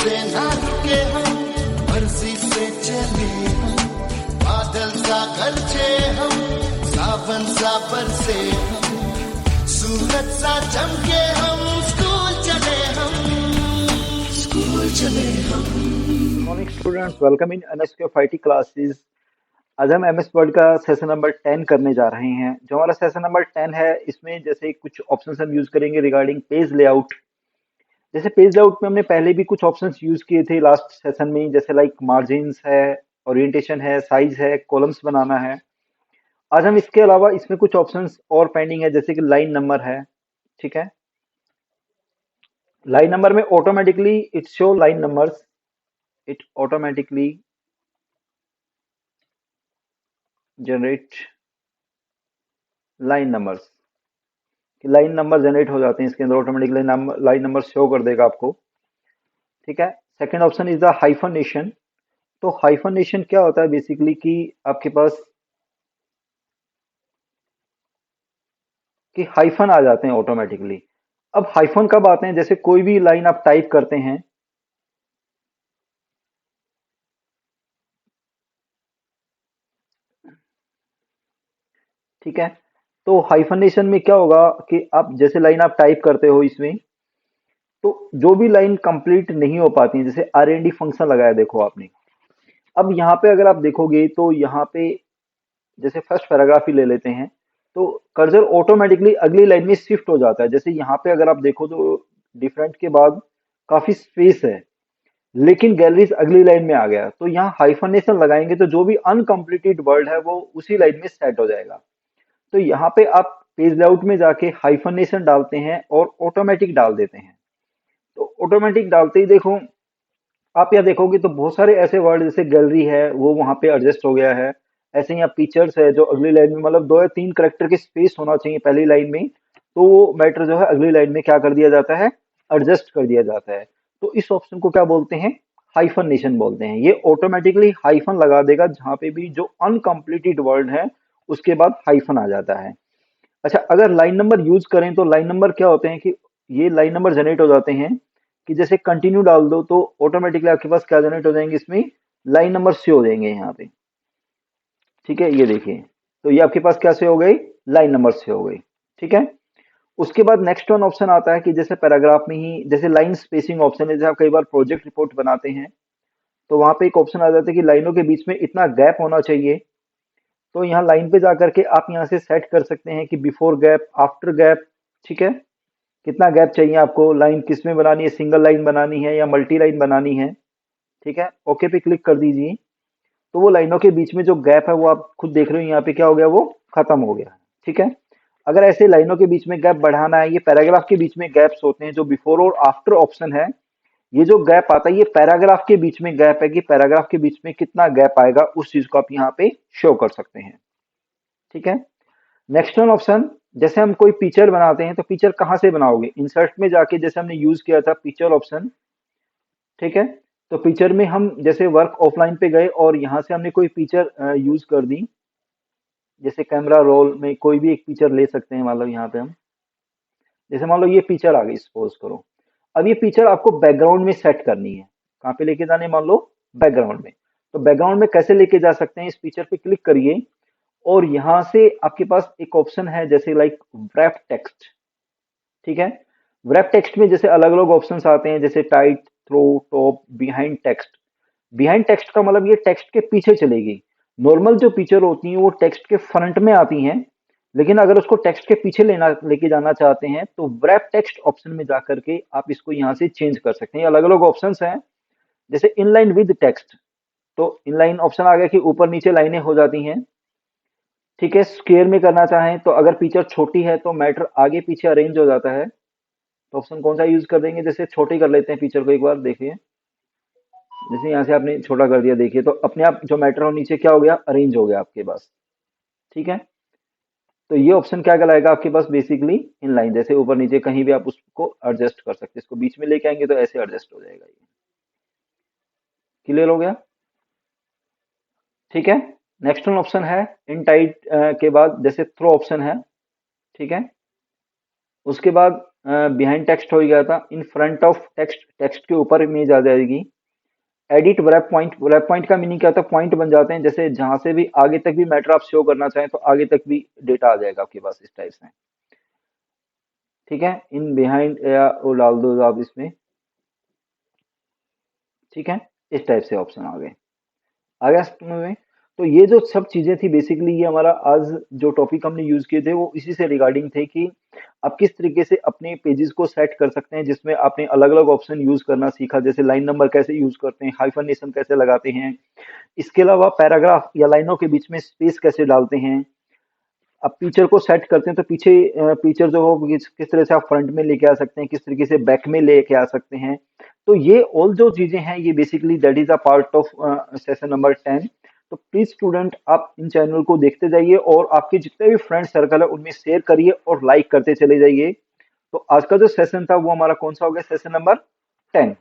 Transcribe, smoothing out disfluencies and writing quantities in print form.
से ना रुके हम, मर्जी से चले हम, बादल सा गरजे हम, सावन सा बरसे हम, सूरज सा चमके हम, स्कूल चले हम, स्कूल चले हम। Morning students, welcome in NSQFIT classes. आज हम MS वर्ड का सेशन नंबर 10 करने जा रहे हैं। जो हमारा सेशन नंबर 10 है, इसमें जैसे कुछ ऑप्शंस हम यूज करेंगे रिगार्डिंग पेज लेआउट। जैसे पेज लेआउट में हमने पहले भी कुछ ऑप्शंस यूज किए थे लास्ट सेशन में, जैसे लाइक मार्जिन्स है, ओरिएंटेशन है, साइज है, कॉलम्स बनाना है। आज हम इसके अलावा इसमें कुछ ऑप्शंस और पेंडिंग है, जैसे कि लाइन नंबर है। ठीक है, लाइन नंबर में automatically it show line numbers, it automatically generate line numbers, कि लाइन नंबर जनरेट हो जाते हैं इसके अंदर ऑटोमेटिकली, लाइन नंबर शो कर देगा आपको। ठीक है, second option is the hyphenation. तो हाइफनेशन क्या होता है बेसिकली, कि आपके पास कि हाइफन आ जाते हैं ऑटोमेटिकली। अब हाइफन कब आते हैं, जैसे कोई भी लाइन आप टाइप करते हैं, ठीक है, तो हाइफनेशन में क्या होगा कि आप जैसे लाइन आप टाइप करते हो इसमें, तो जो भी लाइन कंप्लीट नहीं हो पाती है, जैसे RND फंक्शन लगाया देखो आपने। अब यहाँ पे अगर आप देखोगे तो यहाँ पे जैसे फर्स्ट पैराग्राफ ही ले लेते हैं, तो कर्सर ऑटोमेटिकली अगली लाइन में शिफ्ट हो जाता है। जैसे यहाँ पे अगर आप देखो तो डिफरेंट के बाद काफी स्पेस है, लेकिन गैलरीज अगली लाइन में आ गया, तो यहाँ हाइफनेशन लगाएंगे तो जो भी अनकम्प्लीटेड वर्ड है वो उसी लाइन में सेट हो जाएगा। तो यहाँ पे आप पेज लेआउट में जाके हाइफनेशन डालते हैं और ऑटोमेटिक डाल देते हैं। तो ऑटोमेटिक डालते ही देखो आप यहाँ देखोगे तो बहुत सारे ऐसे वर्ड, जैसे गैलरी है वो वहां पे एडजस्ट हो गया है। ऐसे ही यहाँ पिक्चर्स है जो अगली लाइन में, मतलब 2 या 3 करेक्टर की स्पेस होना चाहिए पहली लाइन में, तो वो मैटर जो है अगली लाइन में क्या कर दिया जाता है, एडजस्ट कर दिया जाता है। तो इस ऑप्शन को क्या बोलते हैं, हाइफनेशन बोलते हैं। ये ऑटोमेटिकली हाइफन लगा देगा जहां पे भी जो अनकम्प्लीटेड वर्ड है उसके बाद हाइफन आ जाता है। अच्छा, अगर लाइन नंबर यूज करें तो लाइन नंबर क्या होते हैं, कि ये लाइन नंबर जनरेट हो जाते हैं कि जैसे कंटिन्यू डाल दो तो ऑटोमेटिकली आपके पास क्या जनरेट हो जाएंगे, इसमें लाइन नंबर से हो जाएंगे यहाँ पे। ठीक है, ये देखिए, तो ये आपके पास क्या से हो गई, लाइन नंबर से हो गई। ठीक है, उसके बाद नेक्स्ट वन ऑप्शन आता है कि जैसे पैराग्राफ में ही जैसे लाइन स्पेसिंग ऑप्शन है, जैसे आप कई बार प्रोजेक्ट रिपोर्ट बनाते हैं तो वहां पे एक ऑप्शन आ जाता है कि लाइनों के बीच में इतना गैप होना चाहिए। तो यहाँ लाइन पे जाकर के आप यहाँ से सेट कर सकते हैं कि बिफोर गैप, आफ्टर गैप। ठीक है, कितना गैप चाहिए आपको, लाइन किस में बनानी है, सिंगल लाइन बनानी है या मल्टी लाइन बनानी है। ठीक है, ओके पे क्लिक कर दीजिए। तो वो लाइनों के बीच में जो गैप है वो आप खुद देख रहे हो यहाँ पे क्या हो गया, वो खत्म हो गया। ठीक है, अगर ऐसे लाइनों के बीच में गैप बढ़ाना है, ये पैराग्राफ के बीच में गैप्स होते हैं जो बिफोर और आफ्टर ऑप्शन है, ये जो गैप आता है ये पैराग्राफ के बीच में गैप है, कि पैराग्राफ के बीच में कितना गैप आएगा उस चीज को आप यहाँ पे शो कर सकते हैं। ठीक है, नेक्स्ट वन ऑप्शन, जैसे हम कोई पिक्चर बनाते हैं तो पिक्चर कहाँ से बनाओगे, इंसर्ट में जाके जैसे हमने यूज किया था पिक्चर ऑप्शन। ठीक है, तो पिक्चर में हम जैसे वर्क ऑफलाइन पे गए और यहाँ से हमने कोई पिक्चर यूज कर दी, जैसे कैमरा रोल में कोई भी एक पिक्चर ले सकते हैं। मान लो यहाँ पे हम, जैसे मान लो ये पिक्चर आ गई, सपोज करो। अब ये पिक्चर आपको बैकग्राउंड में सेट करनी है, कहाँ पे लेके जाने, मान लो बैकग्राउंड में। तो बैकग्राउंड में कैसे लेके जा सकते हैं, इस पिक्चर पे क्लिक करिए और यहाँ से आपके पास एक ऑप्शन है जैसे लाइक wrap टेक्स्ट। ठीक है, wrap टेक्स्ट में जैसे अलग अलग ऑप्शंस आते हैं, जैसे tight, throw, top, behind text. Behind text का मतलब ये टेक्स्ट के पीछे चलेगी। नॉर्मल जो पिक्चर होती है वो टेक्स्ट के फ्रंट में आती हैं, लेकिन अगर उसको टेक्स्ट के पीछे लेके जाना चाहते हैं तो wrap टेक्स्ट ऑप्शन में जाकर के आप इसको यहाँ से चेंज कर सकते हैं। अलग अलग ऑप्शंस हैं, जैसे इनलाइन विद टेक्स्ट, तो इनलाइन ऑप्शन आ गया कि ऊपर नीचे लाइनें हो जाती हैं। ठीक है, स्क्वायर में करना चाहें तो अगर पिक्चर छोटी है तो मैटर आगे पीछे अरेंज हो जाता है, तो ऑप्शन कौन सा यूज कर देंगे, जैसे छोटी कर लेते हैं पिक्चर को, एक बार देखिए। जैसे यहाँ से आपने छोटा कर दिया, देखिए तो अपने आप जो मैटर हो नीचे क्या हो गया, अरेंज हो गया आपके पास। ठीक है, तो ये ऑप्शन क्या कहलाएगा आपके पास, बेसिकली इन लाइन, जैसे ऊपर नीचे कहीं भी आप उसको एडजस्ट कर सकते हैं। इसको बीच में लेके आएंगे तो ऐसे एडजस्ट हो जाएगा। ये क्लियर हो गया। ठीक है, नेक्स्ट वन ऑप्शन है इन टाइट के बाद जैसे थ्रो ऑप्शन है। ठीक है, उसके बाद बिहाइंड टेक्स्ट हो गया था, in front of text, text के ऊपर इमेज आ जाएगी। एडिट वेब पॉइंट का मीनिंग क्या होता है, पॉइंट बन जाते हैं, जैसे जहां से भी आगे तक भी मैटर आप शो करना चाहें तो आगे तक भी डेटा आ जाएगा आपके पास इस टाइप से। ठीक है, इन बिहाइंड या वो डाल दो आप इसमें। ठीक है, इस टाइप से ऑप्शन आ गया समझ में। तो ये जो सब चीजें थी बेसिकली, ये हमारा आज जो टॉपिक हमने यूज किए थे वो इसी से रिगार्डिंग थे कि आप किस तरीके से अपने पेजेस को सेट कर सकते हैं, जिसमें आपने अलग अलग ऑप्शन यूज करना सीखा, जैसे लाइन नंबर कैसे यूज करते हैं, हाइफनेशन कैसे लगाते हैं, इसके अलावा पैराग्राफ या लाइनों के बीच में स्पेस कैसे डालते हैं। अब फीचर को सेट करते हैं तो पीछे फीचर जो हो किस तरह से आप फ्रंट में लेके आ सकते हैं, किस तरीके से बैक में लेके आ सकते हैं। तो ये ऑल जो चीजें हैं ये basically that is a part of session number 10। तो प्लीज स्टूडेंट आप इन चैनल को देखते जाइए और आपके जितने भी फ्रेंड सर्कल है उनमें शेयर करिए और लाइक करते चले जाइए। तो आज का जो सेशन था वो हमारा कौन सा हो गया, सेशन नंबर 10।